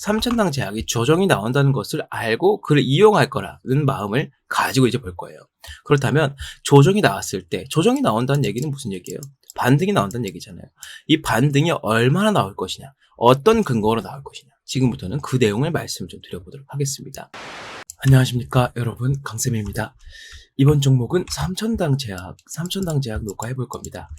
삼천당 제약이 조정이 나온다는 것을 알고 그를 이용할 거라는 마음을 가지고 이제 볼 거예요. 그렇다면 조정이 나왔을 때 조정이 나온다는 얘기는 무슨 얘기예요? 반등이 나온다는 얘기잖아요. 이 반등이 얼마나 나올 것이냐, 어떤 근거로 나올 것이냐, 지금부터는 그 내용을 말씀 좀 드려보도록 하겠습니다. 안녕하십니까 여러분, 강쌤입니다. 이번 종목은 삼천당 제약 녹화해 볼 겁니다.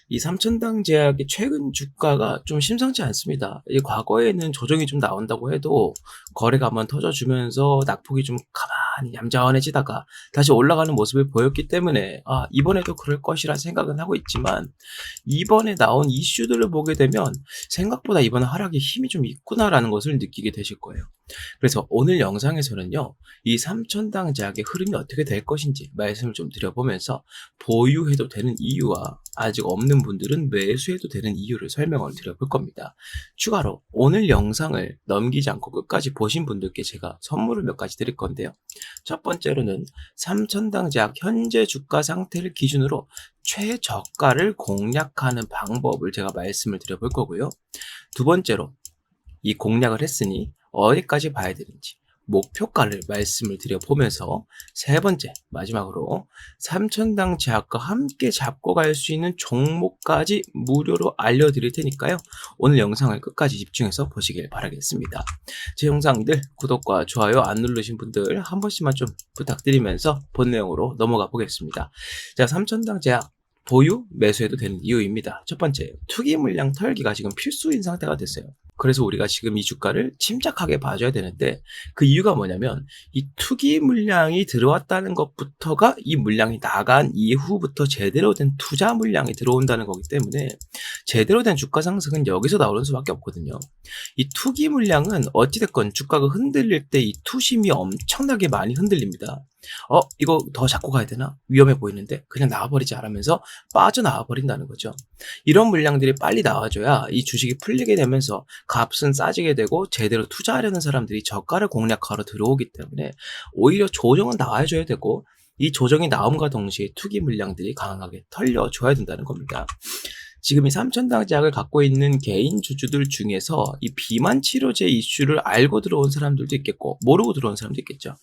이 삼천당 제약의 최근 주가가 좀 심상치 않습니다. 이 과거에는 조정이 좀 나온다고 해도 거래가 한번 터져주면서 낙폭이 좀 가만히 얌전해지다가 다시 올라가는 모습을 보였기 때문에 이번에도 그럴 것이라 생각은 하고 있지만, 이번에 나온 이슈들을 보게 되면 생각보다 이번 하락에 힘이 좀 있구나라는 것을 느끼게 되실 거예요. 그래서 오늘 영상에서는요, 이 삼천당 제약의 흐름이 어떻게 될 것인지 말씀을 좀 드려보면서 보유해도 되는 이유와 아직 없는 분들은 매수해도 되는 이유를 설명을 드려볼 겁니다. 추가로 오늘 영상을 넘기지 않고 끝까지 보신 분들께 제가 선물을 몇 가지 드릴 건데요. 첫 번째로는 삼천당 제약 현재 주가 상태를 기준으로 최저가를 공략하는 방법을 제가 말씀을 드려볼 거고요. 두 번째로 이 공략을 했으니 어디까지 봐야 되는지 목표가를 말씀을 드려보면서, 세 번째 마지막으로 삼천당 제약과 함께 잡고 갈 수 있는 종목까지 무료로 알려드릴 테니까요. 오늘 영상을 끝까지 집중해서 보시길 바라겠습니다. 제 영상들 구독과 좋아요 안 누르신 분들 한 번씩만 좀 부탁드리면서 본 내용으로 넘어가 보겠습니다. 자, 삼천당 제약 보유, 매수해도 되는 이유입니다. 첫 번째, 투기 물량 털기가 지금 필수인 상태가 됐어요. 그래서 우리가 지금 이 주가를 침착하게 봐줘야 되는데, 그 이유가 뭐냐면 이 투기 물량이 들어왔다는 것부터가 이 물량이 나간 이후부터 제대로 된 투자 물량이 들어온다는 거기 때문에 제대로 된 주가 상승은 여기서 나오는 수밖에 없거든요. 이 투기 물량은 어찌됐건 주가가 흔들릴 때 이 투심이 엄청나게 많이 흔들립니다. 이거 더 잡고 가야 되나? 위험해 보이는데 그냥 나와버리지 않으면서 빠져나와 버린다는 거죠. 이런 물량들이 빨리 나와줘야 이 주식이 풀리게 되면서 값은 싸지게 되고 제대로 투자하려는 사람들이 저가를 공략하러 들어오기 때문에 오히려 조정은 나와줘야 되고, 이 조정이 나옴과 동시에 투기 물량들이 강하게 털려줘야 된다는 겁니다. 지금 이 삼천당 제약을 갖고 있는 개인 주주들 중에서 이 비만 치료제 이슈를 알고 들어온 사람들도 있겠고 모르고 들어온 사람도 있겠죠.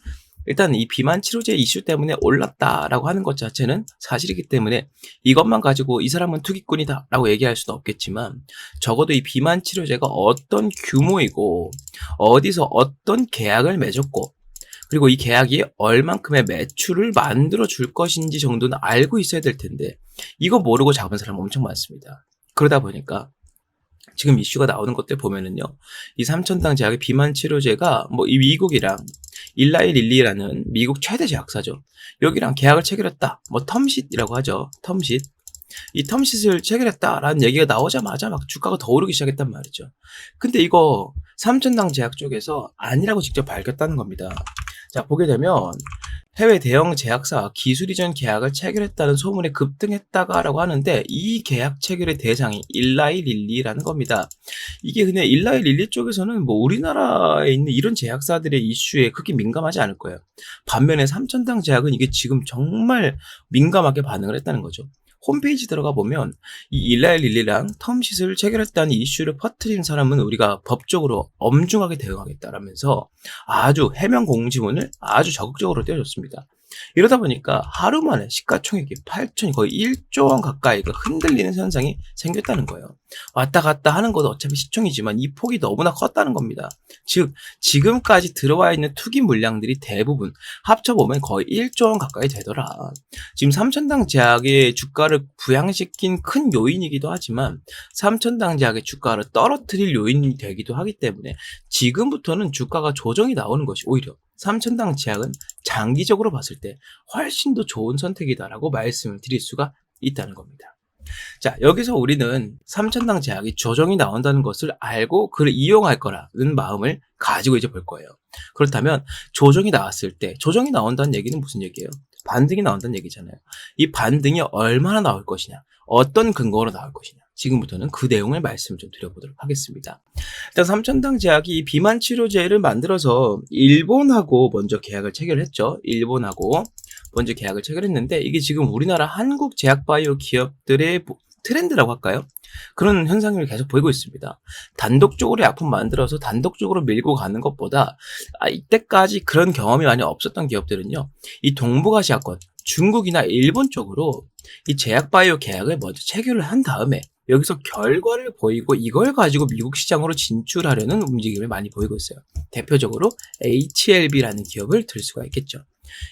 일단 이 비만 치료제 이슈 때문에 올랐다라고 하는 것 자체는 사실이기 때문에 이것만 가지고 이 사람은 투기꾼이다 라고 얘기할 수는 없겠지만, 적어도 이 비만 치료제가 어떤 규모이고 어디서 어떤 계약을 맺었고 그리고 이 계약이 얼만큼의 매출을 만들어 줄 것인지 정도는 알고 있어야 될 텐데, 이거 모르고 잡은 사람 엄청 많습니다. 그러다 보니까 지금 이슈가 나오는 것들 보면은요, 이 삼천당 제약의 비만 치료제가 이 미국이랑 일라이 릴리라는 미국 최대 제약사죠. 여기랑 계약을 체결했다. 텀싯이라고 하죠. 텀싯. 이 텀싯을 체결했다라는 얘기가 나오자마자 막 주가가 더 오르기 시작했단 말이죠. 근데 이거 삼천당 제약 쪽에서 아니라고 직접 밝혔다는 겁니다. 자, 보게 되면 해외 대형 제약사와 기술 이전 계약을 체결했다는 소문에 급등했다가라고 하는데, 이 계약 체결의 대상이 일라이 릴리라는 겁니다. 이게 그냥 일라이 릴리 쪽에서는 우리나라에 있는 이런 제약사들의 이슈에 그렇게 민감하지 않을 거예요. 반면에 삼천당 제약은 이게 지금 정말 민감하게 반응을 했다는 거죠. 홈페이지 들어가 보면 이 일라이 릴리랑 텀싯을 체결했다는 이슈를 퍼뜨린 사람은 우리가 법적으로 엄중하게 대응하겠다라면서 아주 해명 공지문을 아주 적극적으로 떼어줬습니다. 이러다 보니까 하루 만에 시가총액이 8천이 거의 1조 원 가까이가 흔들리는 현상이 생겼다는 거예요. 왔다 갔다 하는 것도 어차피 시총이지만 이 폭이 너무나 컸다는 겁니다. 즉 지금까지 들어와 있는 투기 물량들이 대부분 합쳐보면 거의 1조 원 가까이 되더라. 지금 삼천당 제약의 주가를 부양시킨 큰 요인이기도 하지만 삼천당 제약의 주가를 떨어뜨릴 요인이 되기도 하기 때문에 지금부터는 주가가 조정이 나오는 것이 오히려 삼천당 제약은 장기적으로 봤을 때 훨씬 더 좋은 선택이다라고 말씀을 드릴 수가 있다는 겁니다. 자, 여기서 우리는 삼천당 제약이 조정이 나온다는 것을 알고 그를 이용할 거라는 마음을 가지고 이제 볼 거예요. 그렇다면 조정이 나왔을 때 조정이 나온다는 얘기는 무슨 얘기예요? 반등이 나온다는 얘기잖아요. 이 반등이 얼마나 나올 것이냐, 어떤 근거로 나올 것이냐, 지금부터는 그 내용을 말씀 좀 드려보도록 하겠습니다. 일단 삼천당 제약이 이 비만 치료제를 만들어서 일본하고 먼저 계약을 체결했죠. 일본하고 먼저 계약을 체결했는데, 이게 지금 우리나라 한국 제약바이오 기업들의 트렌드라고 할까요? 그런 현상을 계속 보이고 있습니다. 단독적으로 약품 만들어서 단독적으로 밀고 가는 것보다 이때까지 그런 경험이 많이 없었던 기업들은요. 이 동북아시아권, 중국이나 일본 쪽으로 이 제약바이오 계약을 먼저 체결을 한 다음에 여기서 결과를 보이고 이걸 가지고 미국 시장으로 진출하려는 움직임을 많이 보이고 있어요. 대표적으로 HLB라는 기업을 들 수가 있겠죠.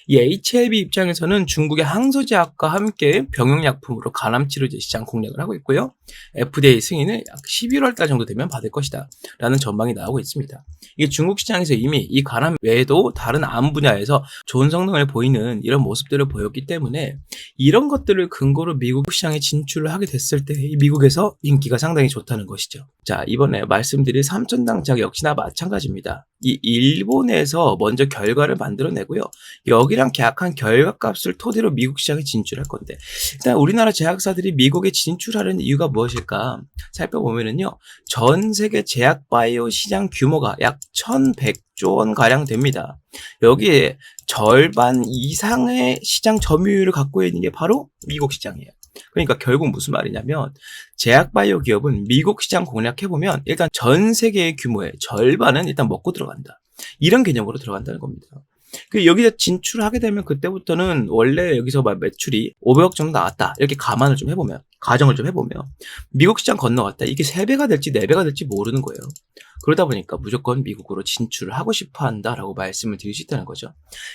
이 HLB 입장에서는 중국의 항소제약과 함께 병용약품으로 간암치료제 시장 공략을 하고 있고요. FDA 승인을 약 11월 달 정도 되면 받을 것이다 라는 전망이 나오고 있습니다. 이게 중국 시장에서 이미 이 간암 외에도 다른 암 분야에서 좋은 성능을 보이는 이런 모습들을 보였기 때문에 이런 것들을 근거로 미국 시장에 진출을 하게 됐을 때 미국에서 인기가 상당히 좋다는 것이죠. 자, 이번에 말씀드릴 삼천당 제약 역시나 마찬가지입니다. 이 일본에서 먼저 결과를 만들어내고요. 여기랑 계약한 결과값을 토대로 미국 시장에 진출할 건데, 일단 우리나라 제약사들이 미국에 진출하려는 이유가 무엇일까 살펴보면은요, 전 세계 제약 바이오 시장 규모가 약 1100조 원 가량 됩니다. 여기에 절반 이상의 시장 점유율을 갖고 있는 게 바로 미국 시장이에요. 그러니까 결국 무슨 말이냐면 제약바이오 기업은 미국 시장 공략해보면 일단 전 세계의 규모의 절반은 일단 먹고 들어간다. 이런 개념으로 들어간다는 겁니다. 여기서 진출하게 되면 그때부터는 원래 여기서 매출이 500억 정도 나왔다. 이렇게 가정을 좀 해보면 미국 시장 건너갔다. 이게 3배가 될지 4배가 될지 모르는 거예요. 그러다 보니까 무조건 미국으로 진출을 하고 싶어 한다라고 말씀을 드릴 수 있다는 거죠.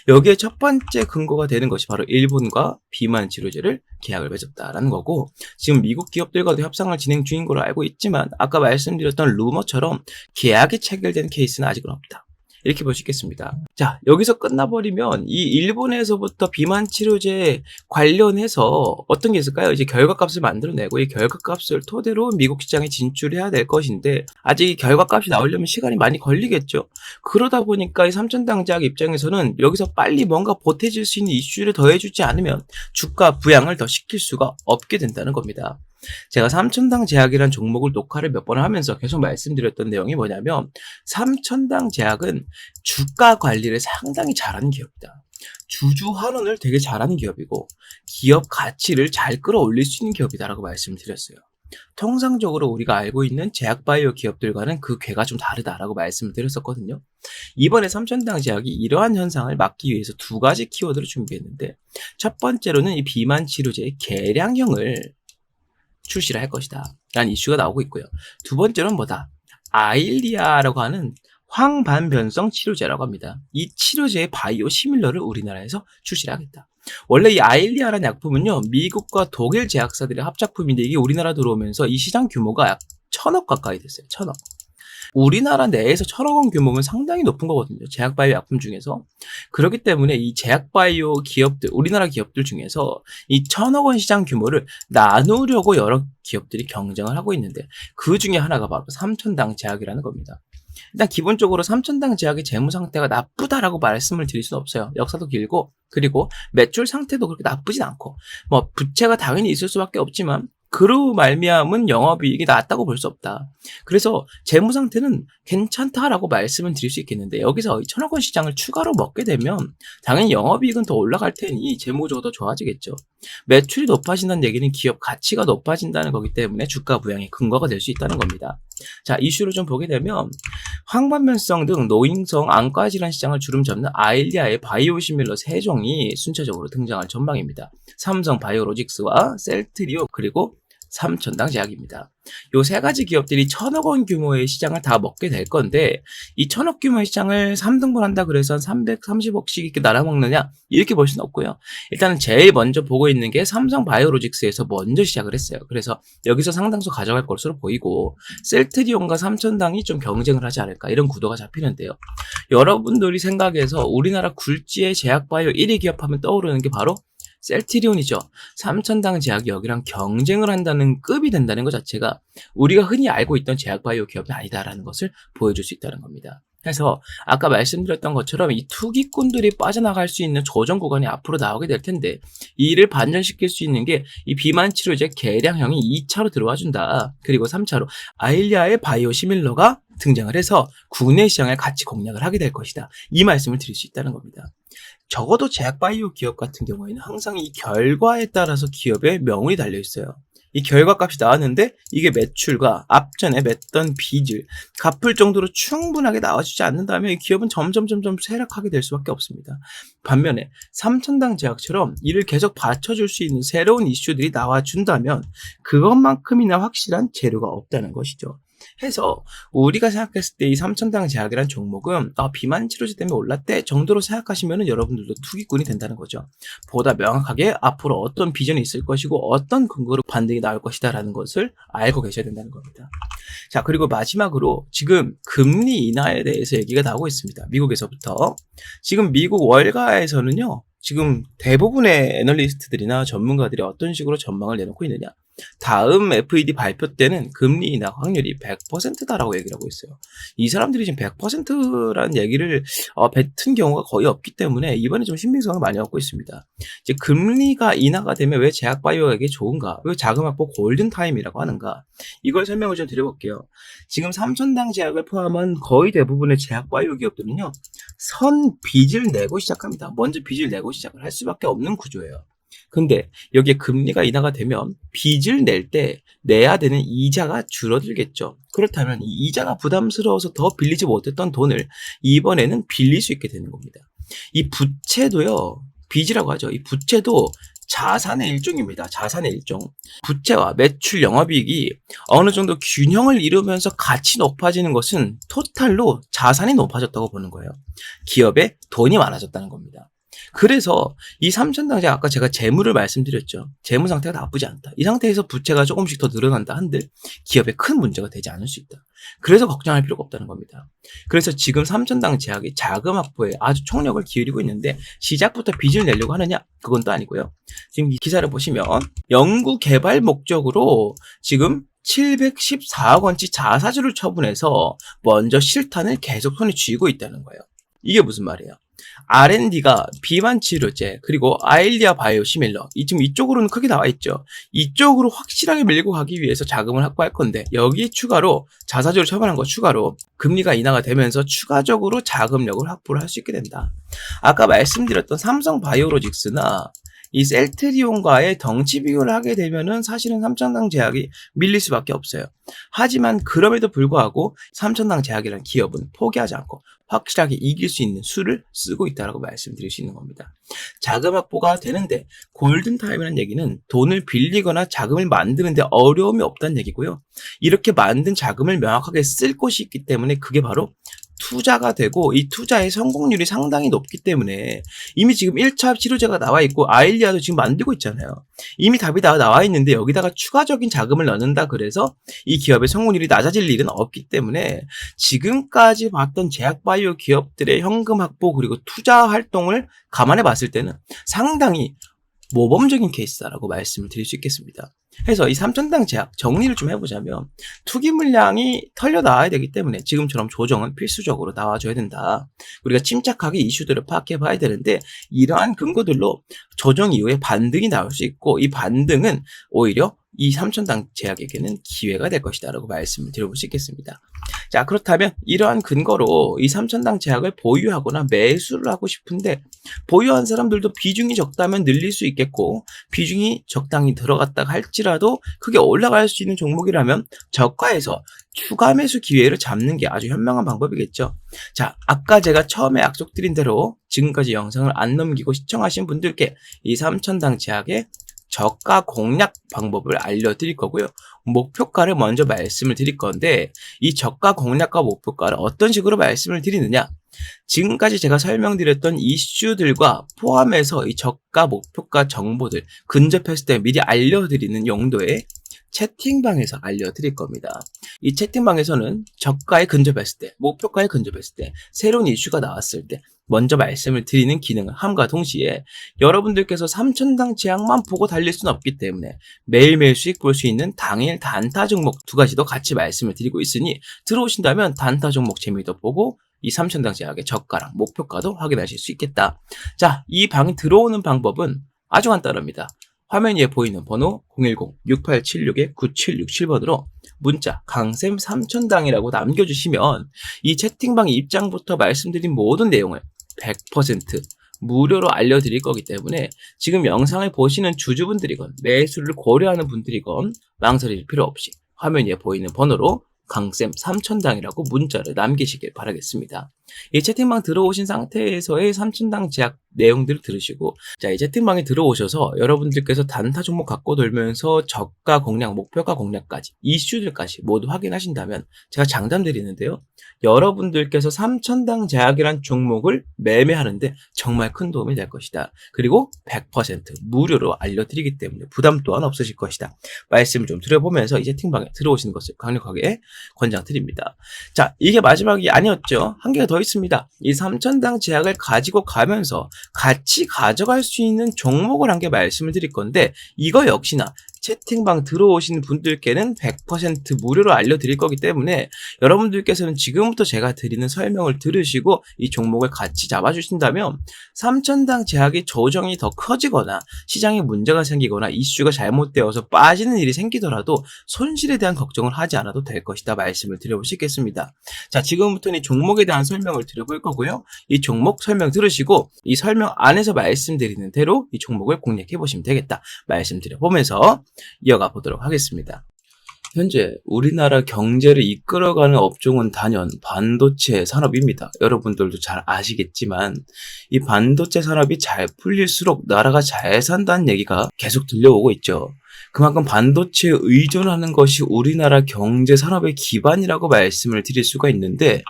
여기에 첫 번째 근거가 되는 것이 바로 일본과 비만 치료제를 계약을 맺었다라는 거고, 지금 미국 기업들과도 협상을 진행 중인 걸로 알고 있지만 아까 말씀드렸던 루머처럼 계약이 체결된 케이스는 아직은 없다. 이렇게 볼 수 있겠습니다. 자, 여기서 끝나버리면 이 일본에서부터 비만 치료제 관련해서 어떤 게 있을까요? 이제 결과값을 만들어내고 이 결과값을 토대로 미국 시장에 진출해야 될 것인데 아직 이 결과값이 나오려면 시간이 많이 걸리겠죠. 그러다 보니까 이 삼천당 제약 입장에서는 여기서 빨리 뭔가 보태질 수 있는 이슈를 더해주지 않으면 주가 부양을 더 시킬 수가 없게 된다는 겁니다. 제가 삼천당 제약이라는 종목을 녹화를 몇 번 하면서 계속 말씀드렸던 내용이 뭐냐면 삼천당 제약은 주가 관리를 상당히 잘하는 기업이다. 주주 환원을 되게 잘하는 기업이고 기업 가치를 잘 끌어올릴 수 있는 기업이다라고 말씀을 드렸어요. 통상적으로 우리가 알고 있는 제약바이오 기업들과는 그 궤가 좀 다르다라고 말씀을 드렸었거든요. 이번에 삼천당 제약이 이러한 현상을 막기 위해서 2가지 키워드를 준비했는데, 첫 번째로는 이 비만 치료제의 개량형을 출시를 할 것이다 라는 이슈가 나오고 있고요. 두 번째로는 뭐다? 아일리아라고 하는 황반변성 치료제라고 합니다. 이 치료제의 바이오 시밀러를 우리나라에서 출시를 하겠다. 원래 이 아일리아라는 약품은요, 미국과 독일 제약사들의 합작품인데 이게 우리나라 들어오면서 이 시장 규모가 약 1000억 가까이 됐어요. 1000억. 우리나라 내에서 1000억 원 규모면 상당히 높은 거거든요. 제약바이오 약품 중에서. 그렇기 때문에 이 제약바이오 기업들, 우리나라 기업들 중에서 이 1000억 원 시장 규모를 나누려고 여러 기업들이 경쟁을 하고 있는데 그 중에 하나가 바로 삼천당 제약이라는 겁니다. 일단 기본적으로 삼천당 제약의 재무 상태가 나쁘다라고 말씀을 드릴 수는 없어요. 역사도 길고, 그리고 매출 상태도 그렇게 나쁘진 않고, 부채가 당연히 있을 수밖에 없지만 그로 말미암은 영업이익이 낮다고 볼 수 없다. 그래서 재무 상태는 괜찮다라고 말씀을 드릴 수 있겠는데, 여기서 1000억 원 시장을 추가로 먹게 되면 당연히 영업이익은 더 올라갈 테니 재무적으로 더 좋아지겠죠. 매출이 높아진다는 얘기는 기업 가치가 높아진다는 거기 때문에 주가 부양의 근거가 될 수 있다는 겁니다. 자, 이슈를 좀 보게 되면 황반변성 등 노인성 안과 질환 시장을 주름 잡는 아일리아의 바이오시밀러 3종이 순차적으로 등장할 전망입니다. 삼성 바이오로직스와 셀트리오, 그리고 삼천당 제약입니다. 요 3가지 기업들이 1000억 원 규모의 시장을 다 먹게 될 건데, 이 1000억 규모의 시장을 3등분 한다 그래서 한 330억씩 이렇게 날아먹느냐, 이렇게 볼 수는 없고요. 일단은 제일 먼저 보고 있는 게 삼성 바이오로직스에서 먼저 시작을 했어요. 그래서 여기서 상당수 가져갈 것으로 보이고, 셀트리온과 삼천당이 좀 경쟁을 하지 않을까, 이런 구도가 잡히는데요. 여러분들이 생각해서 우리나라 굴지의 제약바이오 1위 기업하면 떠오르는 게 바로 셀트리온이죠. 삼천당 제약이 여기랑 경쟁을 한다는 급이 된다는 것 자체가 우리가 흔히 알고 있던 제약바이오 기업이 아니다라는 것을 보여줄 수 있다는 겁니다. 그래서 아까 말씀드렸던 것처럼 이 투기꾼들이 빠져나갈 수 있는 조정 구간이 앞으로 나오게 될 텐데, 이를 반전시킬 수 있는 게 이 비만 치료제 개량형이 2차로 들어와 준다. 그리고 3차로 아일리아의 바이오 시밀러가 등장을 해서 국내 시장을 같이 공략을 하게 될 것이다. 이 말씀을 드릴 수 있다는 겁니다. 적어도 제약바이오 기업 같은 경우에는 항상 이 결과에 따라서 기업의 명운이 달려 있어요. 이 결과값이 나왔는데 이게 매출과 앞전에 맸던 빚을 갚을 정도로 충분하게 나와주지 않는다면 이 기업은 점점 쇠락하게 될 수밖에 없습니다. 반면에 삼천당 제약처럼 이를 계속 받쳐줄 수 있는 새로운 이슈들이 나와준다면 그것만큼이나 확실한 재료가 없다는 것이죠. 해서 우리가 생각했을 때 이 삼천당 제약이라는 종목은 비만 치료제 때문에 올랐대 정도로 생각하시면 여러분들도 투기꾼이 된다는 거죠. 보다 명확하게 앞으로 어떤 비전이 있을 것이고 어떤 근거로 반등이 나올 것이다 라는 것을 알고 계셔야 된다는 겁니다. 자, 그리고 마지막으로 지금 금리 인하에 대해서 얘기가 나오고 있습니다. 미국에서부터. 지금 미국 월가에서는요, 지금 대부분의 애널리스트들이나 전문가들이 어떤 식으로 전망을 내놓고 있느냐. 다음 FED 발표 때는 금리 인하 확률이 100%다라고 얘기를 하고 있어요. 이 사람들이 지금 100%라는 얘기를 뱉은 경우가 거의 없기 때문에 이번에 좀 신빙성을 많이 얻고 있습니다. 이제 금리가 인하가 되면 왜 제약바이오에게 좋은가? 왜 자금 확보 골든타임이라고 하는가? 이걸 설명을 좀 드려볼게요. 지금 삼천당 제약을 포함한 거의 대부분의 제약바이오 기업들은요, 선 빚을 내고 시작합니다. 먼저 빚을 내고 시작을 할 수밖에 없는 구조예요. 근데 여기에 금리가 인하가 되면 빚을 낼 때 내야 되는 이자가 줄어들겠죠. 그렇다면 이 이자가 부담스러워서 더 빌리지 못했던 돈을 이번에는 빌릴 수 있게 되는 겁니다. 이 부채도요, 빚이라고 하죠. 이 부채도 자산의 일종입니다. 자산의 일종. 부채와 매출 영업이익이 어느 정도 균형을 이루면서 같이 높아지는 것은 토탈로 자산이 높아졌다고 보는 거예요. 기업에 돈이 많아졌다는 겁니다. 그래서 이 삼천당 제약 아까 제가 재무를 말씀드렸죠. 재무 상태가 나쁘지 않다. 이 상태에서 부채가 조금씩 더 늘어난다 한들 기업에 큰 문제가 되지 않을 수 있다. 그래서 걱정할 필요가 없다는 겁니다. 그래서 지금 삼천당 제약이 자금 확보에 아주 총력을 기울이고 있는데 시작부터 빚을 내려고 하느냐? 그건 또 아니고요. 지금 이 기사를 보시면 연구 개발 목적으로 지금 714억 원치 자사주를 처분해서 먼저 실탄을 계속 손에 쥐고 있다는 거예요. 이게 무슨 말이에요? R&D가 비만 치료제 그리고 아일리아 바이오시밀러 지금 이쪽으로는 크게 나와 있죠. 이쪽으로 확실하게 밀고 가기 위해서 자금을 확보할 건데 여기에 추가로 자사주를 처분한 거 추가로 금리가 인하가 되면서 추가적으로 자금력을 확보를 할 수 있게 된다. 아까 말씀드렸던 삼성 바이오로직스나 이 셀트리온과의 덩치 비교를 하게 되면은 사실은 삼천당 제약이 밀릴 수밖에 없어요. 하지만 그럼에도 불구하고 삼천당 제약이라는 기업은 포기하지 않고 확실하게 이길 수 있는 수를 쓰고 있다라고 말씀드릴 수 있는 겁니다. 자금 확보가 되는데 골든타임이라는 얘기는 돈을 빌리거나 자금을 만드는데 어려움이 없다는 얘기고요. 이렇게 만든 자금을 명확하게 쓸 곳이 있기 때문에 그게 바로 투자가 되고 이 투자의 성공률이 상당히 높기 때문에 이미 지금 1차 치료제가 나와 있고 아일리아도 지금 만들고 있잖아요. 이미 답이 다 나와 있는데 여기다가 추가적인 자금을 넣는다 그래서 이 기업의 성공률이 낮아질 일은 없기 때문에 지금까지 봤던 제약바이오 기업들의 현금 확보 그리고 투자 활동을 감안해 봤을 때는 상당히 모범적인 케이스다라고 말씀을 드릴 수 있겠습니다. 해서 이 삼천당 제약 정리를 좀 해보자면 투기 물량이 털려 나와야 되기 때문에 지금처럼 조정은 필수적으로 나와줘야 된다. 우리가 침착하게 이슈들을 파악해 봐야 되는데 이러한 근거들로 조정 이후에 반등이 나올 수 있고 이 반등은 오히려 이 삼천당 제약에게는 기회가 될 것이다 라고 말씀을 드려볼 수 있겠습니다. 자, 그렇다면 이러한 근거로 이 삼천당 제약을 보유하거나 매수를 하고 싶은데 보유한 사람들도 비중이 적다면 늘릴 수 있겠고 비중이 적당히 들어갔다가 할지라도 크게 올라갈 수 있는 종목이라면 저가에서 추가 매수 기회를 잡는 게 아주 현명한 방법이겠죠. 자, 아까 제가 처음에 약속드린 대로 지금까지 영상을 안 넘기고 시청하신 분들께 이 삼천당 제약의 저가 공략 방법을 알려드릴 거고요. 목표가를 먼저 말씀을 드릴 건데 이 저가 공략과 목표가를 어떤 식으로 말씀을 드리느냐, 지금까지 제가 설명드렸던 이슈들과 포함해서 이 저가 목표가 정보들 근접했을 때 미리 알려드리는 용도의 채팅방에서 알려드릴 겁니다. 이 채팅방에서는 저가에 근접했을 때, 목표가에 근접했을 때, 새로운 이슈가 나왔을 때 먼저 말씀을 드리는 기능을 함과 동시에 여러분들께서 삼천당 제약만 보고 달릴 수는 없기 때문에 매일매일 수익 볼 수 있는 당일 단타 종목 두 가지도 같이 말씀을 드리고 있으니 들어오신다면 단타 종목 재미도 보고 이 삼천당 제약의 저가랑 목표가도 확인하실 수 있겠다. 자, 이 방에 들어오는 방법은 아주 간단합니다. 화면 위에 보이는 번호 010-6876-9767번으로 문자 강쌤 삼천당이라고 남겨주시면 이 채팅방 입장부터 말씀드린 모든 내용을 100% 무료로 알려드릴 거기 때문에 지금 영상을 보시는 주주분들이건 매수를 고려하는 분들이건 망설일 필요 없이 화면 위에 보이는 번호로 강쌤 3000당이라고 문자를 남기시길 바라겠습니다. 이 채팅방 들어오신 상태에서의 3000당 제약 내용들을 들으시고, 자, 이 채팅방에 들어오셔서 여러분들께서 단타 종목 갖고 돌면서 저가 공략, 목표가 공략까지 이슈들까지 모두 확인하신다면 제가 장담 드리는데요, 여러분들께서 3000당 제약이란 종목을 매매하는데 정말 큰 도움이 될 것이다. 그리고 100% 무료로 알려드리기 때문에 부담 또한 없으실 것이다. 말씀을 좀 드려보면서 이 채팅방에 들어오시는 것을 강력하게 권장드립니다. 자, 이게 마지막이 아니었죠. 한 개가 더 있습니다. 이 3000당 제약을 가지고 가면서 같이 가져갈 수 있는 종목을 한 개 말씀을 드릴 건데, 이거 역시나 채팅방 들어오신 분들께는 100% 무료로 알려드릴 거기 때문에 여러분들께서는 지금부터 제가 드리는 설명을 들으시고 이 종목을 같이 잡아주신다면 3000당 제약이 조정이 더 커지거나 시장에 문제가 생기거나 이슈가 잘못되어서 빠지는 일이 생기더라도 손실에 대한 걱정을 하지 않아도 될 것이다 말씀을 드려보시겠습니다. 자, 지금부터는 이 종목에 대한 설명을 드려볼 거고요. 이 종목 설명 들으시고 이 설명 안에서 말씀드리는 대로 이 종목을 공략해 보시면 되겠다 말씀드려보면서 이어가 보도록 하겠습니다. 현재 우리나라 경제를 이끌어가는 업종은 단연 반도체 산업입니다. 여러분들도 잘 아시겠지만 이 반도체 산업이 잘 풀릴수록 나라가 잘 산다는 얘기가 계속 들려오고 있죠. 그만큼 반도체에 의존하는 것이 우리나라 경제 산업의 기반이라고 말씀을 드릴 수가 있는데,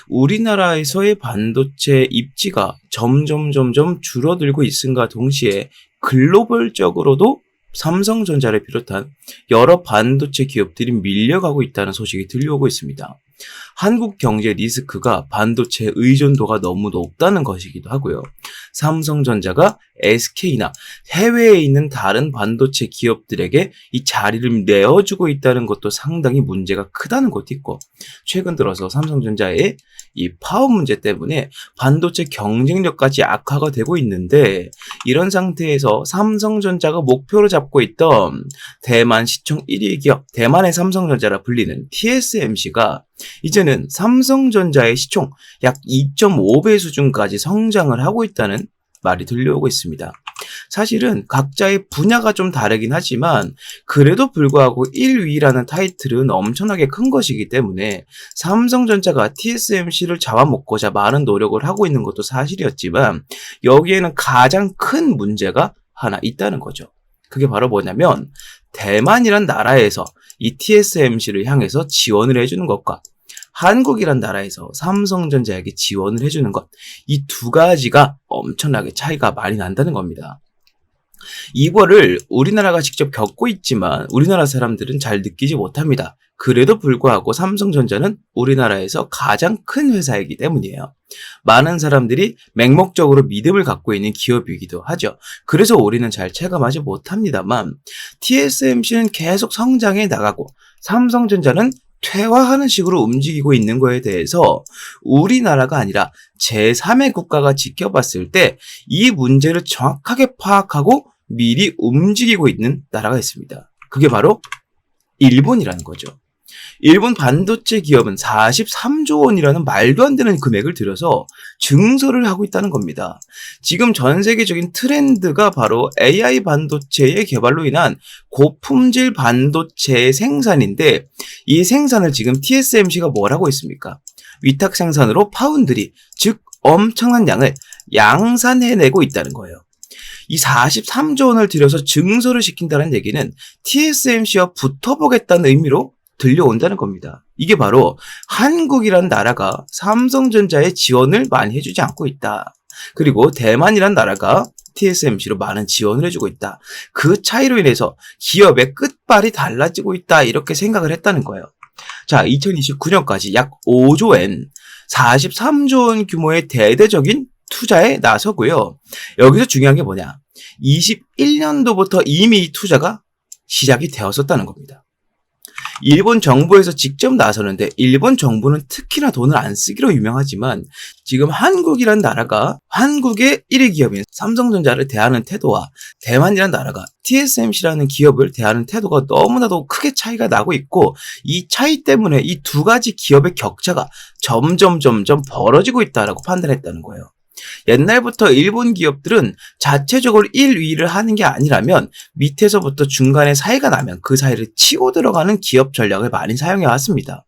우리나라에서의 반도체 입지가 점점 줄어들고 있음과 동시에 글로벌적으로도 삼성전자를 비롯한 여러 반도체 기업들이 밀려가고 있다는 소식이 들려오고 있습니다. 한국 경제 리스크가 반도체 의존도가 너무 높다는 것이기도 하고요. 삼성전자가 SK나 해외에 있는 다른 반도체 기업들에게 이 자리를 내어주고 있다는 것도 상당히 문제가 크다는 것도 있고, 최근 들어서 삼성전자의 이 파업 문제 때문에 반도체 경쟁력까지 악화가 되고 있는데, 이런 상태에서 삼성전자가 목표로 잡고 있던 대만 시총 1위 기업, 대만의 삼성전자라 불리는 TSMC가 이제는 삼성전자의 시총 약 2.5배 수준까지 성장을 하고 있다는 말이 들려오고 있습니다. 사실은 각자의 분야가 좀 다르긴 하지만 그래도 불구하고 1위라는 타이틀은 엄청나게 큰 것이기 때문에 삼성전자가 TSMC를 잡아먹고자 많은 노력을 하고 있는 것도 사실이었지만, 여기에는 가장 큰 문제가 하나 있다는 거죠. 그게 바로 뭐냐면, 대만이란 나라에서 이 TSMC를 향해서 지원을 해주는 것과 한국이란 나라에서 삼성전자에게 지원을 해주는 것, 이 두 가지가 엄청나게 차이가 많이 난다는 겁니다. 이거를 우리나라가 직접 겪고 있지만 우리나라 사람들은 잘 느끼지 못합니다. 그래도 불구하고 삼성전자는 우리나라에서 가장 큰 회사이기 때문이에요. 많은 사람들이 맹목적으로 믿음을 갖고 있는 기업이기도 하죠. 그래서 우리는 잘 체감하지 못합니다만, TSMC는 계속 성장해 나가고 삼성전자는 퇴화하는 식으로 움직이고 있는 거에 대해서 우리나라가 아니라 제3의 국가가 지켜봤을 때 이 문제를 정확하게 파악하고 미리 움직이고 있는 나라가 있습니다. 그게 바로 일본이라는 거죠. 일본 반도체 기업은 43조 원이라는 말도 안 되는 금액을 들여서 증설을 하고 있다는 겁니다. 지금 전 세계적인 트렌드가 바로 AI 반도체의 개발로 인한 고품질 반도체 생산인데, 이 생산을 지금 TSMC가 뭘 하고 있습니까? 위탁 생산으로 파운드리, 즉 엄청난 양을 양산해내고 있다는 거예요. 이 43조 원을 들여서 증설을 시킨다는 얘기는 TSMC와 붙어보겠다는 의미로 들려온다는 겁니다. 이게 바로 한국이란 나라가 삼성전자에 지원을 많이 해주지 않고 있다. 그리고 대만이란 나라가 TSMC로 많은 지원을 해주고 있다. 그 차이로 인해서 기업의 끝발이 달라지고 있다. 이렇게 생각을 했다는 거예요. 자, 2029년까지 약 5조엔 43조 원 규모의 대대적인 투자에 나서고요. 여기서 중요한 게 뭐냐? 21년도부터 이미 이 투자가 시작이 되었었다는 겁니다. 일본 정부에서 직접 나서는데, 일본 정부는 특히나 돈을 안 쓰기로 유명하지만 지금 한국이란 나라가 한국의 1위 기업인 삼성전자를 대하는 태도와 대만이란 나라가 TSMC라는 기업을 대하는 태도가 너무나도 크게 차이가 나고 있고, 이 차이 때문에 이 두 가지 기업의 격차가 점점 벌어지고 있다라고 판단했다는 거예요. 옛날부터 일본 기업들은 자체적으로 1위를 하는 게 아니라면 밑에서부터 중간에 사이가 나면 그 사이를 치고 들어가는 기업 전략을 많이 사용해 왔습니다.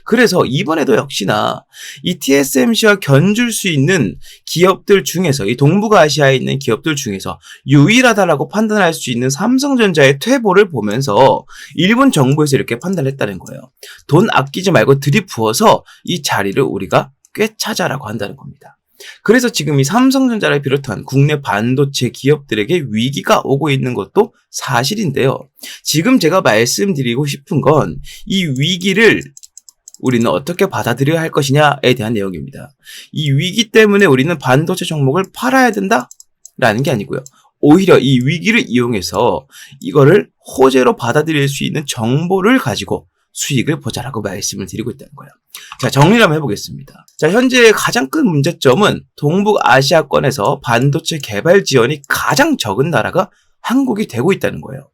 그래서 이번에도 역시나 이 TSMC와 견줄 수 있는 기업들 중에서, 이 동북아시아에 있는 기업들 중에서 유일하다라고 판단할 수 있는 삼성전자의 퇴보를 보면서 일본 정부에서 이렇게 판단했다는 거예요. 돈 아끼지 말고 들이부어서 이 자리를 우리가 꿰차자라고 한다는 겁니다. 그래서 지금 이 삼성전자를 비롯한 국내 반도체 기업들에게 위기가 오고 있는 것도 사실인데요. 지금 제가 말씀드리고 싶은 건 이 위기를 우리는 어떻게 받아들여야 할 것이냐에 대한 내용입니다. 이 위기 때문에 우리는 반도체 종목을 팔아야 된다라는 게 아니고요. 오히려 이 위기를 이용해서 이거를 호재로 받아들일 수 있는 정보를 가지고 수익을 보자라고 말씀을 드리고 있다는 거예요. 자, 정리를 한번 해보겠습니다. 자, 현재 가장 큰 문제점은 동북아시아권에서 반도체 개발 지원이 가장 적은 나라가 한국이 되고 있다는 거예요.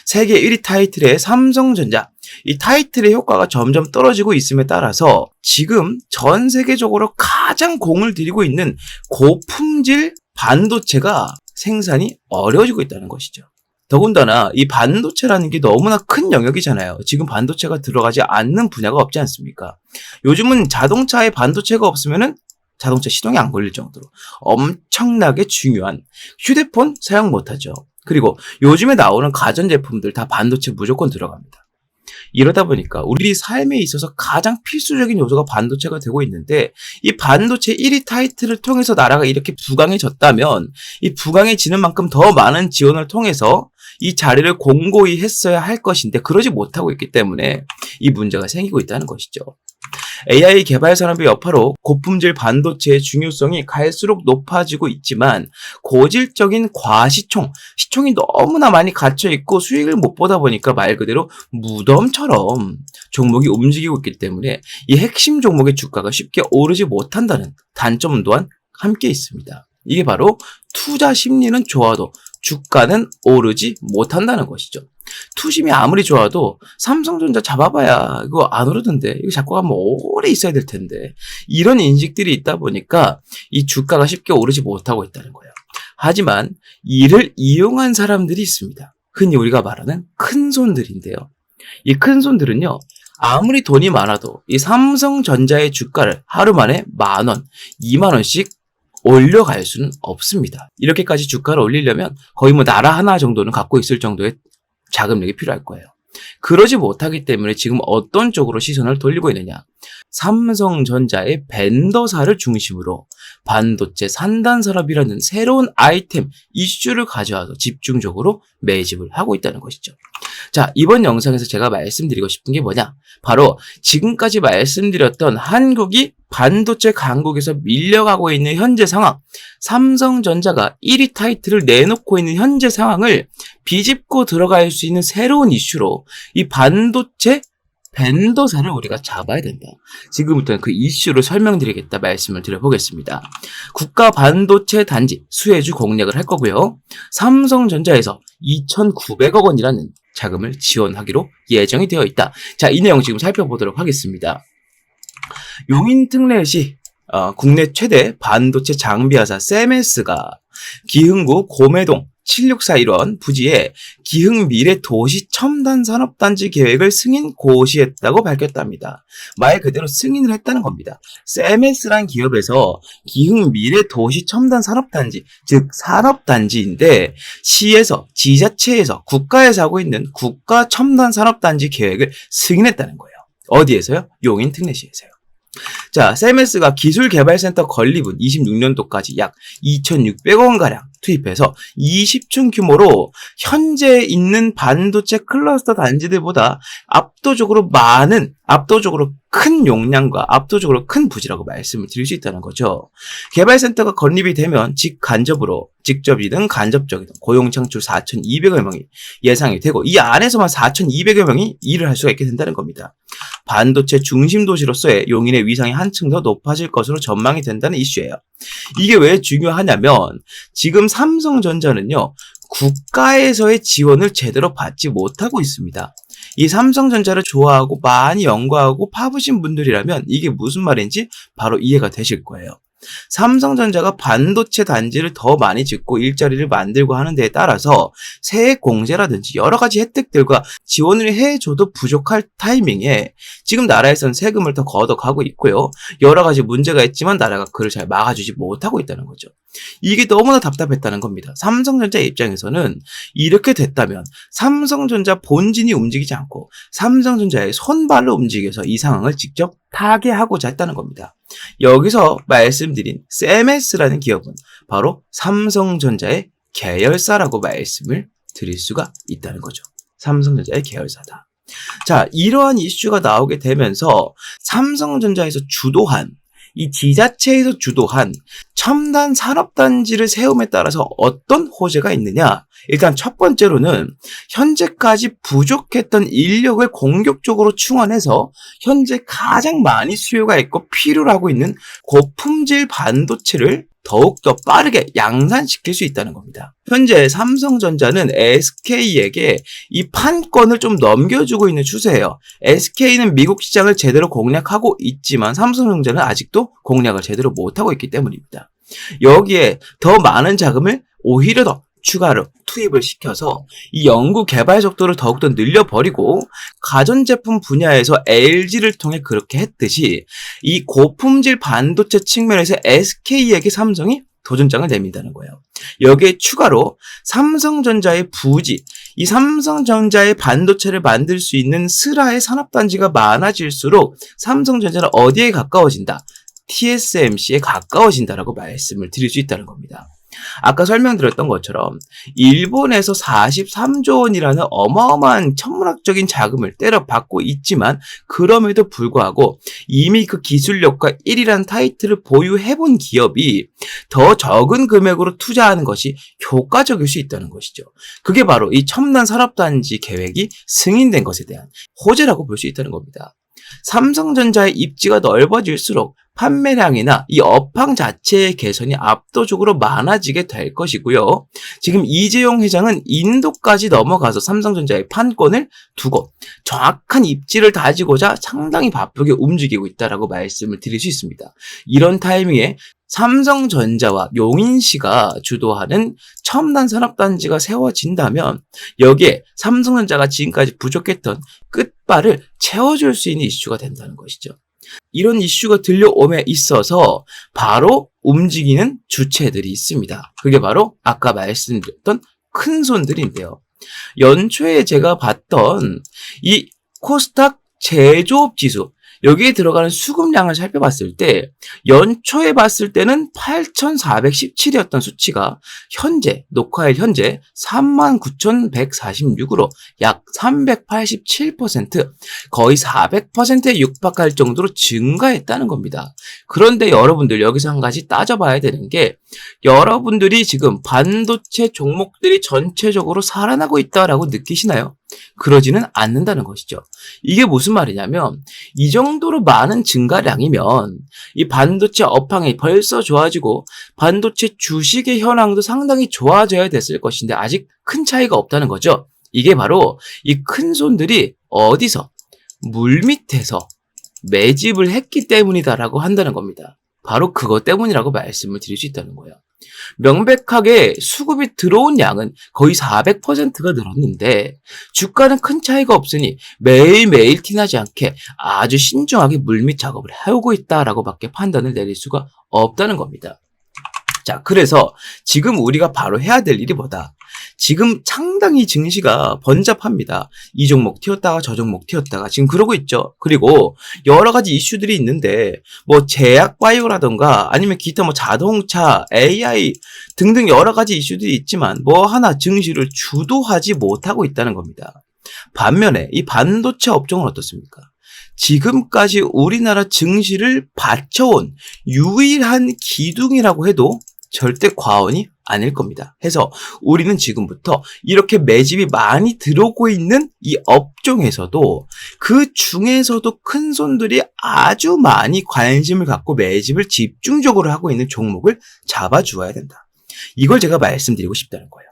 세계 1위 타이틀의 삼성전자, 이 타이틀의 효과가 점점 떨어지고 있음에 따라서 지금 전 세계적으로 가장 공을 들이고 있는 고품질 반도체가 생산이 어려워지고 있다는 것이죠. 더군다나 이 반도체라는 게 너무나 큰 영역이잖아요. 지금 반도체가 들어가지 않는 분야가 없지 않습니까? 요즘은 자동차에 반도체가 없으면은 자동차 시동이 안 걸릴 정도로 엄청나게 중요한 휴대폰 사용 못하죠. 그리고 요즘에 나오는 가전제품들 다 반도체 무조건 들어갑니다. 이러다 보니까 우리 삶에 있어서 가장 필수적인 요소가 반도체가 되고 있는데, 이 반도체 1위 타이틀을 통해서 나라가 이렇게 부강해졌다면 이 부강해지는 만큼 더 많은 지원을 통해서 이 자리를 공고히 했어야 할 것인데 그러지 못하고 있기 때문에 이 문제가 생기고 있다는 것이죠. AI 개발 산업의 여파로 고품질 반도체의 중요성이 갈수록 높아지고 있지만 고질적인 시총이 너무나 많이 갇혀있고 수익을 못 보다 보니까 말 그대로 무덤처럼 종목이 움직이고 있기 때문에 이 핵심 종목의 주가가 쉽게 오르지 못한다는 단점 또한 함께 있습니다. 이게 바로 투자 심리는 좋아도 주가는 오르지 못한다는 것이죠. 투심이 아무리 좋아도 삼성전자 잡아봐야 이거 안 오르던데, 이거 잡고 가면 오래 있어야 될 텐데, 이런 인식들이 있다 보니까 이 주가가 쉽게 오르지 못하고 있다는 거예요. 하지만 이를 이용한 사람들이 있습니다. 흔히 우리가 말하는 큰손들인데요. 이 큰손들은요, 아무리 돈이 많아도 이 삼성전자의 주가를 하루 만에 10,000원, 20,000원씩 올려갈 수는 없습니다. 이렇게까지 주가를 올리려면 거의 나라 하나 정도는 갖고 있을 정도의 자금력이 필요할 거예요. 그러지 못하기 때문에 지금 어떤 쪽으로 시선을 돌리고 있느냐. 삼성전자의 벤더사를 중심으로 반도체 산단 산업이라는 새로운 아이템, 이슈를 가져와서 집중적으로 매집을 하고 있다는 것이죠. 자, 이번 영상에서 제가 말씀드리고 싶은 게 뭐냐? 바로 지금까지 말씀드렸던 한국이 반도체 강국에서 밀려가고 있는 현재 상황, 삼성전자가 1위 타이틀을 내놓고 있는 현재 상황을 비집고 들어갈 수 있는 새로운 이슈로 이 반도체 벤더사를 우리가 잡아야 된다. 지금부터는 그 이슈를 설명드리겠다 말씀을 드려보겠습니다. 국가 반도체 단지 수혜주 공략을 할 거고요. 삼성전자에서 2,900억 원이라는 자금을 지원하기로 예정이 되어 있다. 자, 이 내용 지금 살펴보도록 하겠습니다. 용인특례시 국내 최대 반도체 장비회사 세메스가 기흥구 고매동 7641원 부지에 기흥미래 도시 첨단 산업단지 계획을 승인 고시했다고 밝혔답니다. 말 그대로 승인을 했다는 겁니다. 세메스란 기업에서 기흥미래 도시 첨단 산업단지, 즉 산업단지인데 시에서, 지자체에서, 국가에서 하고 있는 국가 첨단 산업단지 계획을 승인했다는 거예요. 어디에서요? 용인특례시에서요. 자, 세메스가 기술개발센터 건립은 26년도까지 약 2,600원가량 투입해서 20층 규모로 현재 있는 반도체 클러스터 단지들보다 압도적으로 큰 용량과 압도적으로 큰 부지라고 말씀을 드릴 수 있다는 거죠. 개발센터가 건립이 되면 직접이든 간접적이든 고용 창출 4,200여 명이 예상이 되고 이 안에서만 4,200여 명이 일을 할 수가 있게 된다는 겁니다. 반도체 중심 도시로서의 용인의 위상이 한층 더 높아질 것으로 전망이 된다는 이슈예요. 이게 왜 중요하냐면 지금 삼성전자는요, 국가에서의 지원을 제대로 받지 못하고 있습니다. 이 삼성전자를 좋아하고 많이 연구하고 파보신 분들이라면 이게 무슨 말인지 바로 이해가 되실 거예요. 삼성전자가 반도체 단지를 더 많이 짓고 일자리를 만들고 하는 데에 따라서 세액 공제라든지 여러 가지 혜택들과 지원을 해줘도 부족할 타이밍에 지금 나라에서는 세금을 더 걷어가고 있고요. 여러 가지 문제가 있지만 나라가 그를 잘 막아주지 못하고 있다는 거죠. 이게 너무나 답답했다는 겁니다. 삼성전자 입장에서는 이렇게 됐다면 삼성전자 본진이 움직이지 않고 삼성전자의 손발로 움직여서 이 상황을 직접 타개하고자 했다는 겁니다. 여기서 말씀드린 셈에스라는 기업은 바로 삼성전자의 계열사라고 말씀을 드릴 수가 있다는 거죠. 삼성전자의 계열사다. 자, 이러한 이슈가 나오게 되면서 삼성전자에서 주도한 이 지자체에서 주도한 첨단 산업단지를 세움에 따라서 어떤 호재가 있느냐? 일단 첫 번째로는 현재까지 부족했던 인력을 공격적으로 충원해서 현재 가장 많이 수요가 있고 필요로 하고 있는 고품질 반도체를 더욱더 빠르게 양산시킬 수 있다는 겁니다. 현재 삼성전자는 SK에게 이 판권을 좀 넘겨주고 있는 추세예요. SK는 미국 시장을 제대로 공략하고 있지만 삼성전자는 아직도 공략을 제대로 못하고 있기 때문입니다. 여기에 더 많은 자금을 오히려 더 추가로 투입을 시켜서 이 연구 개발 속도를 더욱더 늘려버리고 가전제품 분야에서 LG를 통해 그렇게 했듯이 이 고품질 반도체 측면에서 SK에게 삼성이 도전장을 내민다는 거예요. 여기에 추가로 삼성전자의 부지, 이 삼성전자의 반도체를 만들 수 있는 슬하의 산업단지가 많아질수록 삼성전자는 어디에 가까워진다? TSMC에 가까워진다라고 말씀을 드릴 수 있다는 겁니다. 아까 설명드렸던 것처럼 일본에서 43조 원이라는 어마어마한 천문학적인 자금을 때려받고 있지만 그럼에도 불구하고 이미 그 기술력과 1위라는 타이틀을 보유해본 기업이 더 적은 금액으로 투자하는 것이 효과적일 수 있다는 것이죠. 그게 바로 이 첨단 산업단지 계획이 승인된 것에 대한 호재라고 볼 수 있다는 겁니다. 삼성전자의 입지가 넓어질수록 판매량이나 이 업황 자체의 개선이 압도적으로 많아지게 될 것이고요. 지금 이재용 회장은 인도까지 넘어가서 삼성전자의 판권을 두고 정확한 입지를 다지고자 상당히 바쁘게 움직이고 있다라고 말씀을 드릴 수 있습니다. 이런 타이밍에 삼성전자와 용인시가 주도하는 첨단 산업단지가 세워진다면 여기에 삼성전자가 지금까지 부족했던 끝발을 채워줄 수 있는 이슈가 된다는 것이죠. 이런 이슈가 들려옴에 있어서 바로 움직이는 주체들이 있습니다. 그게 바로 아까 말씀드렸던 큰 손들인데요. 연초에 제가 봤던 이 코스닥 제조업 지수, 여기에 들어가는 수급량을 살펴봤을 때 연초에 봤을 때는 8,417이었던 수치가 현재 녹화일 현재 39,146으로 약 387% 거의 400%에 육박할 정도로 증가했다는 겁니다. 그런데 여러분들 여기서 한 가지 따져봐야 되는 게 여러분들이 지금 반도체 종목들이 전체적으로 살아나고 있다라고 느끼시나요? 그러지는 않는다는 것이죠. 이게 무슨 말이냐면 이 정도로 많은 증가량이면 이 반도체 업황이 벌써 좋아지고 반도체 주식의 현황도 상당히 좋아져야 됐을 것인데 아직 큰 차이가 없다는 거죠. 이게 바로 이 큰 손들이 어디서 물밑에서 매집을 했기 때문이다라고 한다는 겁니다. 바로 그것 때문이라고 말씀을 드릴 수 있다는 거예요. 명백하게 수급이 들어온 양은 거의 400%가 늘었는데 주가는 큰 차이가 없으니 매일매일 티나지 않게 아주 신중하게 물밑 작업을 해오고 있다라고 밖에 판단을 내릴 수가 없다는 겁니다. 자, 그래서 지금 우리가 바로 해야 될 일이 뭐다? 지금 상당히 증시가 번잡합니다. 이 종목 튀었다가 저 종목 튀었다가 지금 그러고 있죠. 그리고 여러 가지 이슈들이 있는데 뭐 제약 바이오라던가 아니면 기타 뭐 자동차, AI 등등 여러 가지 이슈들이 있지만 뭐 하나 증시를 주도하지 못하고 있다는 겁니다. 반면에 이 반도체 업종은 어떻습니까? 지금까지 우리나라 증시를 받쳐온 유일한 기둥이라고 해도 절대 과언이 아닐 겁니다. 해서 우리는 지금부터 이렇게 매집이 많이 들어오고 있는 이 업종에서도 그 중에서도 큰 손들이 아주 많이 관심을 갖고 매집을 집중적으로 하고 있는 종목을 잡아주어야 된다. 이걸 제가 말씀드리고 싶다는 거예요.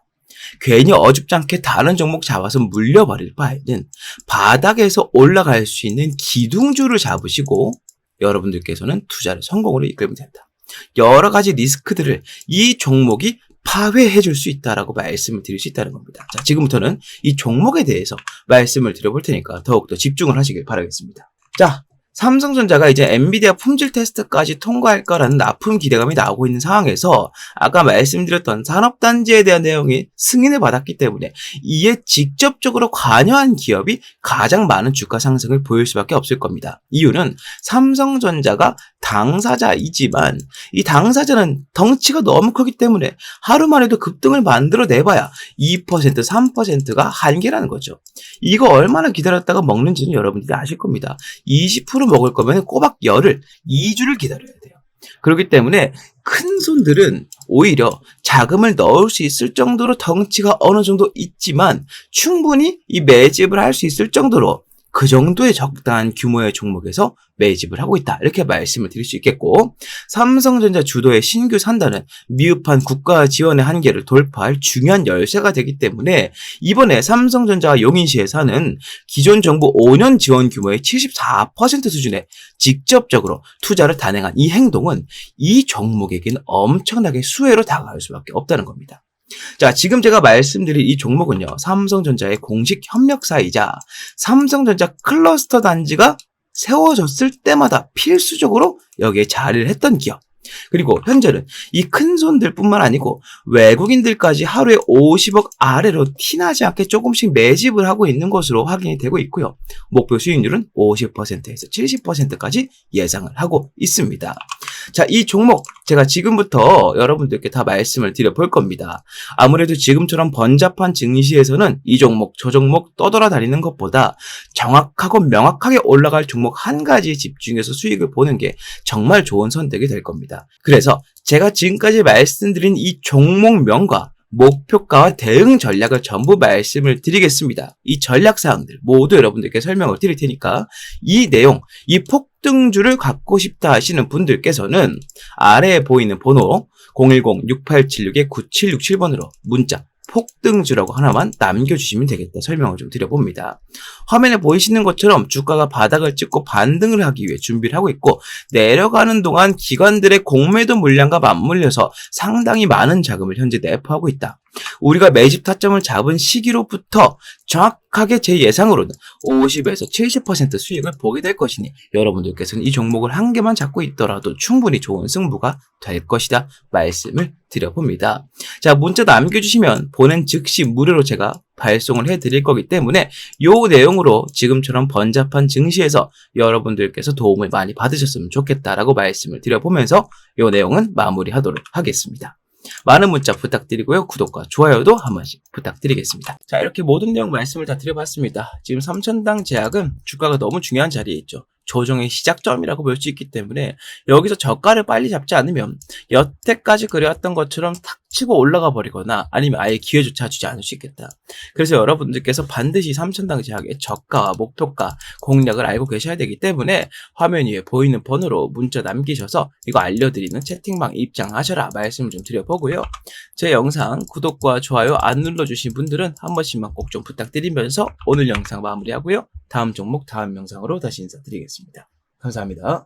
괜히 어줍잖게 다른 종목 잡아서 물려버릴 바에는 바닥에서 올라갈 수 있는 기둥주를 잡으시고 여러분들께서는 투자를 성공으로 이끌면 된다. 여러 가지 리스크들을 이 종목이 파회해 줄 수 있다라고 말씀을 드릴 수 있다는 겁니다. 자, 지금부터는 이 종목에 대해서 말씀을 드려볼 테니까 더욱더 집중을 하시길 바라겠습니다. 자, 삼성전자가 이제 엔비디아 품질 테스트까지 통과할 거라는 나쁜 기대감이 나오고 있는 상황에서 아까 말씀드렸던 산업단지에 대한 내용이 승인을 받았기 때문에 이에 직접적으로 관여한 기업이 가장 많은 주가 상승을 보일 수밖에 없을 겁니다. 이유는 삼성전자가 당사자이지만 이 당사자는 덩치가 너무 크기 때문에 하루만 해도 급등을 만들어내봐야 2%, 3%가 한계라는 거죠. 이거 얼마나 기다렸다가 먹는지는 여러분들이 아실 겁니다. 20% 먹을 거면 꼬박 열흘, 2주를 기다려야 돼요. 그렇기 때문에 큰 손들은 오히려 자금을 넣을 수 있을 정도로 덩치가 어느 정도 있지만 충분히 이 매집을 할 수 있을 정도로 그 정도의 적당한 규모의 종목에서 매집을 하고 있다. 이렇게 말씀을 드릴 수 있겠고, 삼성전자 주도의 신규 산단은 미흡한 국가 지원의 한계를 돌파할 중요한 열쇠가 되기 때문에 이번에 삼성전자와 용인시에서는 기존 정부 5년 지원 규모의 74% 수준에 직접적으로 투자를 단행한 이 행동은 이 종목에게는 엄청나게 수혜로 다가갈 수밖에 없다는 겁니다. 자, 지금 제가 말씀드린 이 종목은요, 삼성전자의 공식 협력사이자 삼성전자 클러스터 단지가 세워졌을 때마다 필수적으로 여기에 자리를 했던 기업. 그리고 현재는 이 큰 손들 뿐만 아니고 외국인들까지 하루에 50억 아래로 티나지 않게 조금씩 매집을 하고 있는 것으로 확인이 되고 있고요. 목표 수익률은 50%에서 70%까지 예상을 하고 있습니다. 자, 이 종목 제가 지금부터 여러분들께 다 말씀을 드려볼 겁니다. 아무래도 지금처럼 번잡한 증시에서는 이 종목, 저 종목 떠돌아다니는 것보다 정확하고 명확하게 올라갈 종목 한 가지에 집중해서 수익을 보는 게 정말 좋은 선택이 될 겁니다. 그래서 제가 지금까지 말씀드린 이 종목명과 목표가와 대응 전략을 전부 말씀을 드리겠습니다. 이 전략사항들 모두 여러분들께 설명을 드릴 테니까 이 내용, 이 폭등주를 갖고 싶다 하시는 분들께서는 아래에 보이는 번호 010-6876-9767번으로 문자 폭등주라고 하나만 남겨주시면 되겠다 설명을 좀 드려봅니다. 화면에 보이시는 것처럼 주가가 바닥을 찍고 반등을 하기 위해 준비를 하고 있고 내려가는 동안 기관들의 공매도 물량과 맞물려서 상당히 많은 자금을 현재 내포하고 있다. 우리가 매집 타점을 잡은 시기로부터 정확하게 제 예상으로는 50에서 70% 수익을 보게 될 것이니 여러분들께서는 이 종목을 한 개만 잡고 있더라도 충분히 좋은 승부가 될 것이다 말씀을 드려봅니다. 자, 문자 남겨주시면 보낸 즉시 무료로 제가 발송을 해드릴 거기 때문에 이 내용으로 지금처럼 번잡한 증시에서 여러분들께서 도움을 많이 받으셨으면 좋겠다라고 말씀을 드려보면서 이 내용은 마무리하도록 하겠습니다. 많은 문자 부탁드리고요. 구독과 좋아요도 한 번씩 부탁드리겠습니다. 자, 이렇게 모든 내용 말씀을 다 드려봤습니다. 지금 3천당 제약은 주가가 너무 중요한 자리에 있죠. 조정의 시작점이라고 볼 수 있기 때문에 여기서 저가를 빨리 잡지 않으면 여태까지 그래왔던 것처럼 탁 치고 올라가 버리거나 아니면 아예 기회조차 주지 않을 수 있겠다. 그래서 여러분들께서 반드시 3천당 제약의 저가와 목표가 공략을 알고 계셔야 되기 때문에 화면 위에 보이는 번호로 문자 남기셔서 이거 알려드리는 채팅방 입장하셔라 말씀 좀 드려보고요. 제 영상 구독과 좋아요 안 눌러주신 분들은 한 번씩만 꼭 좀 부탁드리면서 오늘 영상 마무리하고요. 다음 종목 다음 영상으로 다시 인사드리겠습니다. 감사합니다.